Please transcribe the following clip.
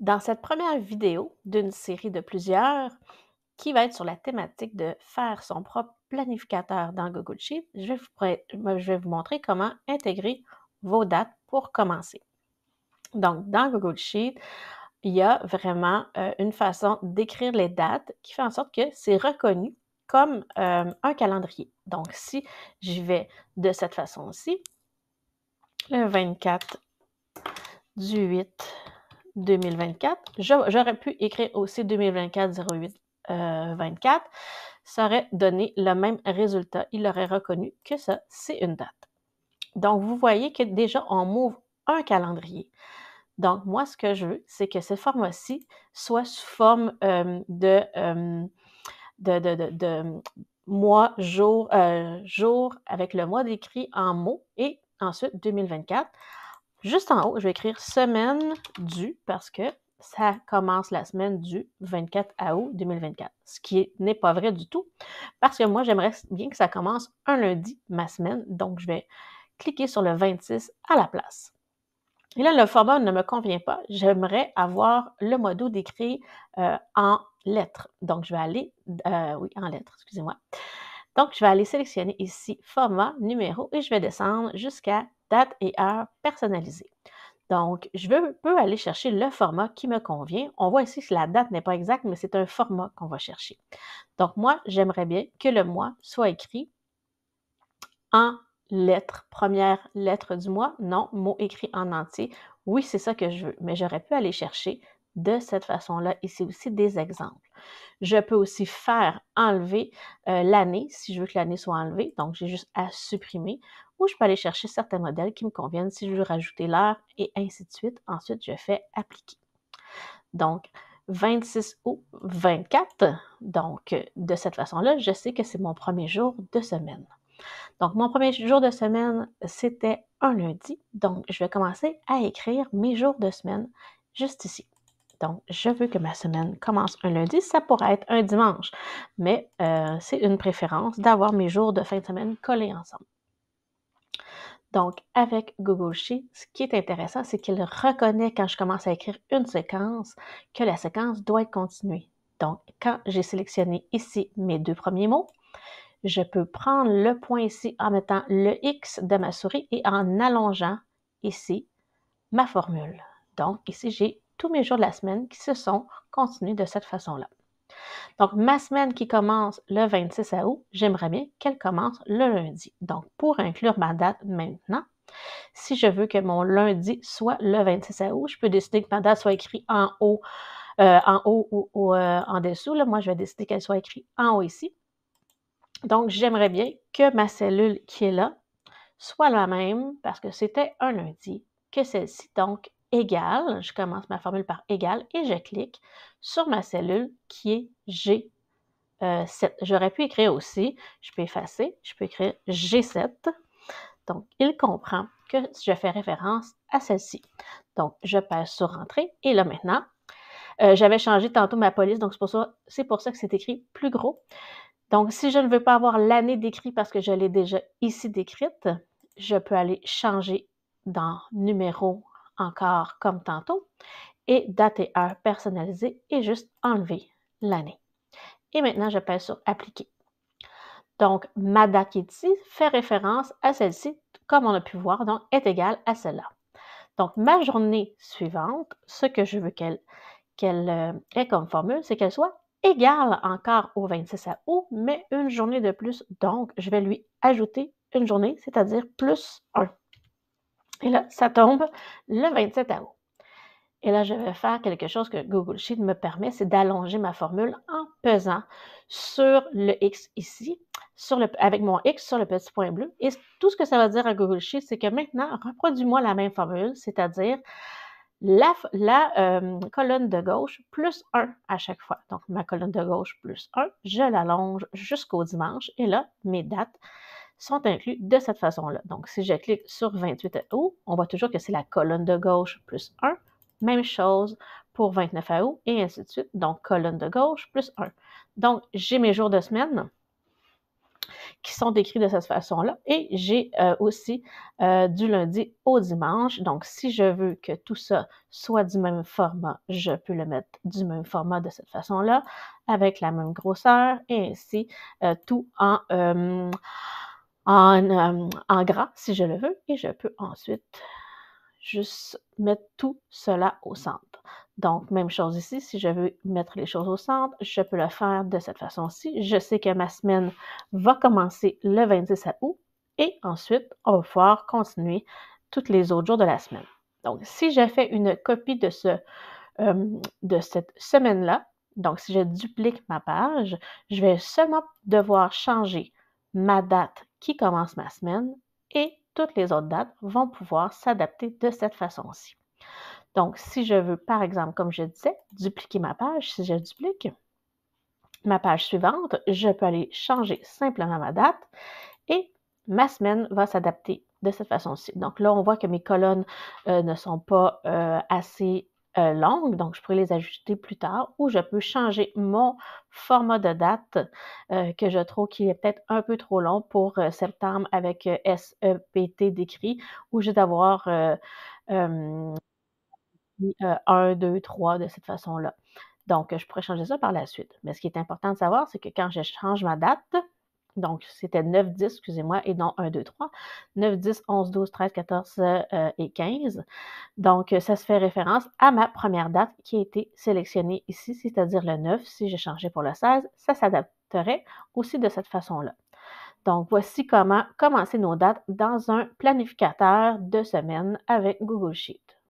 Dans cette première vidéo d'une série de plusieurs qui va être sur la thématique de faire son propre planificateur dans Google Sheet, je vais vous montrer comment intégrer vos dates pour commencer. Donc, dans Google Sheet, il y a vraiment une façon d'écrire les dates qui fait en sorte que c'est reconnu comme un calendrier. Donc, si j'y vais de cette façon-ci, le 24 du 8 2024. J'aurais pu écrire aussi 2024-08-24. Ça aurait donné le même résultat. Il aurait reconnu que ça, c'est une date. Donc, vous voyez que déjà, on m'ouvre un calendrier. Donc, moi, ce que je veux, c'est que ce format-ci soit sous forme de mois, jour, jour, avec le mois décrit en mots et ensuite 2024. Juste en haut, je vais écrire semaine du parce que ça commence la semaine du 24 août 2024, ce qui n'est pas vrai du tout parce que moi, j'aimerais bien que ça commence un lundi, ma semaine, donc je vais cliquer sur le 26 à la place. Et là, le format ne me convient pas. J'aimerais avoir le mois d'août décrit en lettres. Donc, je vais aller, oui, en lettres, excusez-moi. Donc, je vais aller sélectionner ici format, numéro et je vais descendre jusqu'à date et heure personnalisée. Donc, je peux aller chercher le format qui me convient. On voit ici que la date n'est pas exacte, mais c'est un format qu'on va chercher. Donc, moi, j'aimerais bien que le mois soit écrit en lettres, première lettre du mois, non, mot écrit en entier. Oui, c'est ça que je veux, mais j'aurais pu aller chercher de cette façon-là. Ici aussi des exemples. Je peux aussi faire enlever l'année, si je veux que l'année soit enlevée. Donc, j'ai juste à supprimer. Ou je peux aller chercher certains modèles qui me conviennent si je veux rajouter l'heure et ainsi de suite. Ensuite, je fais appliquer. Donc, 26 août 24. Donc, de cette façon-là, je sais que c'est mon premier jour de semaine. Donc, mon premier jour de semaine, c'était un lundi. Donc, je vais commencer à écrire mes jours de semaine juste ici. Donc, je veux que ma semaine commence un lundi. Ça pourrait être un dimanche, mais c'est une préférence d'avoir mes jours de fin de semaine collés ensemble. Donc, avec Google Sheet, ce qui est intéressant, c'est qu'il reconnaît quand je commence à écrire une séquence que la séquence doit être continuée. Donc, quand j'ai sélectionné ici mes deux premiers mots, je peux prendre le point ici en mettant le X de ma souris et en allongeant ici ma formule. Donc, ici, j'ai tous mes jours de la semaine qui se sont continués de cette façon-là. Donc, ma semaine qui commence le 26 août, j'aimerais bien qu'elle commence le lundi. Donc, pour inclure ma date maintenant, si je veux que mon lundi soit le 26 août, je peux décider que ma date soit écrite en haut ou en dessous. Là, moi, je vais décider qu'elle soit écrite en haut ici. Donc, j'aimerais bien que ma cellule qui est là soit la même, parce que c'était un lundi, que celle-ci. Donc, égale, je commence ma formule par égale et je clique sur ma cellule qui est G7. J'aurais pu écrire aussi, je peux effacer, je peux écrire G7. Donc, il comprend que je fais référence à celle-ci. Donc, je passe sur Entrée et là maintenant, j'avais changé tantôt ma police, donc c'est pour ça que c'est écrit plus gros. Donc, si je ne veux pas avoir l'année décrite parce que je l'ai déjà ici décrite, je peux aller changer dans numéro encore comme tantôt et date et heure personnalisée et juste enlever l'année. Et maintenant, je pèse sur appliquer. Donc, ma date qui est ici fait référence à celle-ci, comme on a pu voir, donc est égale à celle-là. Donc, ma journée suivante, ce que je veux qu'elle ait comme formule, c'est qu'elle soit égale encore au 26 août, mais une journée de plus. Donc, je vais lui ajouter une journée, c'est-à-dire plus 1. Et là, ça tombe le 27 août. Et là, je vais faire quelque chose que Google Sheet me permet, c'est d'allonger ma formule en pesant sur le X ici, avec mon X sur le petit point bleu. Et tout ce que ça va dire à Google Sheet, c'est que maintenant, reproduis-moi la même formule, c'est-à-dire la colonne de gauche plus 1 à chaque fois. Donc, ma colonne de gauche plus 1, je l'allonge jusqu'au dimanche. Et là, mes dates sont incluses de cette façon-là. Donc, si je clique sur 28 août, on voit toujours que c'est la colonne de gauche plus 1. Même chose pour 29 août et ainsi de suite. Donc, colonne de gauche plus 1. Donc, j'ai mes jours de semaine qui sont décrits de cette façon-là. Et j'ai aussi du lundi au dimanche. Donc, si je veux que tout ça soit du même format, je peux le mettre du même format de cette façon-là, avec la même grosseur, et ainsi, tout en gras, si je le veux. Et je peux ensuite juste mettre tout cela au centre. Donc, même chose ici, si je veux mettre les choses au centre, je peux le faire de cette façon-ci. Je sais que ma semaine va commencer le 26 août et ensuite, on va pouvoir continuer tous les autres jours de la semaine. Donc, si je fais une copie de cette semaine-là, donc si je duplique ma page, je vais seulement devoir changer ma date qui commence ma semaine et toutes les autres dates vont pouvoir s'adapter de cette façon-ci. Donc, si je veux, par exemple, comme je disais, dupliquer ma page, si je duplique ma page suivante, je peux aller changer simplement ma date et ma semaine va s'adapter de cette façon-ci. Donc là, on voit que mes colonnes ne sont pas assez longues, donc je pourrais les ajuster plus tard ou je peux changer mon format de date que je trouve qui est peut-être un peu trop long pour septembre avec SEPT décrit ou juste d'avoir 1, 2, 3 de cette façon-là. Donc, je pourrais changer ça par la suite. Mais ce qui est important de savoir, c'est que quand je change ma date, donc c'était 9, 10, excusez-moi, et non 1, 2, 3, 9, 10, 11, 12, 13, 14 et 15. Donc, ça se fait référence à ma première date qui a été sélectionnée ici, c'est-à-dire le 9. Si je changeais pour le 16, ça s'adapterait aussi de cette façon-là. Donc, voici comment commencer nos dates dans un planificateur de semaine avec Google Sheet.